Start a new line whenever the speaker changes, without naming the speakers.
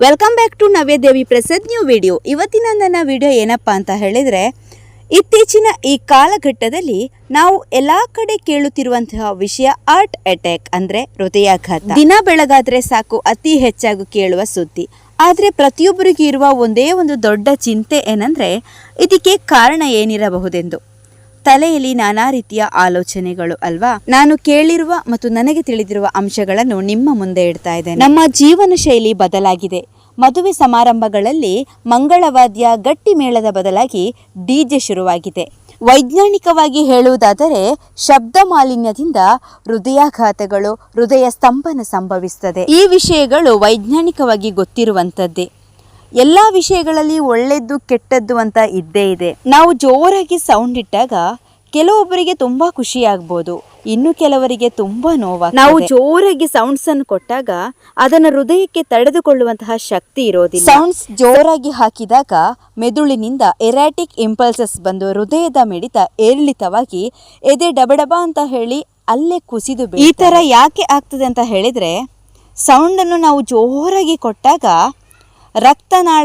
Welcome back to Navyadevi Prasad new video. ಇವತ್ತಿನ ನನ್ನ video ಏನಪ್ಪಾ ಅಂತ ಹೇಳಿದ್ರೆ, ಇತ್ತೀಚಿನ ಈ ಕಾಲಘಟ್ಟದಲ್ಲಿ ನಾವು ಎಲ್ಲ ಕಡೆ ಕೇಳುತ್ತಿರುವಂತಹ ವಿಷಯ ಹಾರ್ಟ್ ಅಟ್ಯಾಕ್ ಅಂದ್ರೆ ಹೃದಯಾಘಾತ. ದಿನ ಬೆಳಗಾದ್ರೆ ಸಾಕು ಅತಿ ಹೆಚ್ಚಾಗಿ ಕೇಳುವ ಸುದ್ದಿ. ಆದರೆ ಪ್ರತಿಯೊಬ್ಬರಿಗೂ ಇರುವ ಒಂದೇ ಒಂದು ದೊಡ್ಡ ಚಿಂತೆ ಏನಂದ್ರೆ, ಇದಕ್ಕೆ ಕಾರಣ ಏನಿರಬಹುದೆಂದು. ತಲೆಯಲ್ಲಿ ನಾನಾ ರೀತಿಯ ಆಲೋಚನೆಗಳು ಅಲ್ವಾ. ನಾನು ಕೇಳಿರುವ ಮತ್ತು ನನಗೆ ತಿಳಿದಿರುವ ಅಂಶಗಳನ್ನು ನಿಮ್ಮ ಮುಂದೆ ಇಡ್ತಾ ಇದ್ದೇನೆ. ನಮ್ಮ ಜೀವನ ಶೈಲಿ ಬದಲಾಗಿದೆ. ಮದುವೆ ಸಮಾರಂಭಗಳಲ್ಲಿ ಮಂಗಳವಾದ್ಯ ಗಟ್ಟಿ ಮೇಳದ ಬದಲಾಗಿ ಡಿಜೆ ಶುರುವಾಗಿದೆ. ವೈಜ್ಞಾನಿಕವಾಗಿ ಹೇಳುವುದಾದರೆ ಶಬ್ದ ಮಾಲಿನ್ಯದಿಂದ ಹೃದಯಾಘಾತಗಳು, ಹೃದಯ ಸ್ತಂಭನ ಸಂಭವಿಸುತ್ತದೆ. ಈ ವಿಷಯಗಳು ವೈಜ್ಞಾನಿಕವಾಗಿ ಗೊತ್ತಿರುವಂತದ್ದೇ. ಎಲ್ಲ ವಿಷಯಗಳಲ್ಲಿ ಒಳ್ಳೆದ್ದು ಕೆಟ್ಟದ್ದು ಅಂತ ಇದ್ದೇ ಇದೆ. ನಾವು ಜೋರಾಗಿ ಸೌಂಡ್ ಇಟ್ಟಾಗ ಕೆಲವೊಬ್ಬರಿಗೆ ತುಂಬಾ ಖುಷಿ ಆಗ್ಬೋದು, ಇನ್ನು ಕೆಲವರಿಗೆ ತುಂಬಾ ನೋವಾಗ್ತದೆ. ನಾವು ಜೋರಾಗಿ ಸೌಂಡ್ಸ್ ಅನ್ನು ಕೊಟ್ಟಾಗ ಅದನ್ನ ಹೃದಯಕ್ಕೆ ತಡೆದುಕೊಳ್ಳುವಂತಹ ಶಕ್ತಿ ಇರೋದಿಲ್ಲ. ಸೌಂಡ್ಸ್ ಜೋರಾಗಿ ಹಾಕಿದಾಗ ಮೆದುಳಿನಿಂದ ಎರಾಟಿಕ್ ಇಂಪಲ್ಸಸ್ ಬಂದು ಹೃದಯದ ಮಿಡಿತ ಏರಿಳಿತವಾಗಿ ಎದೆ ಡಬಡಬ ಅಂತ ಹೇಳಿ ಅಲ್ಲೇ ಕುಸಿದು ಈ ತರ ಯಾಕೆ ಆಗ್ತದೆ ಅಂತ ಹೇಳಿದ್ರೆ, ಸೌಂಡ್ ಅನ್ನು ನಾವು ಜೋರಾಗಿ ಕೊಟ್ಟಾಗ ರಕ್ತನಾಳ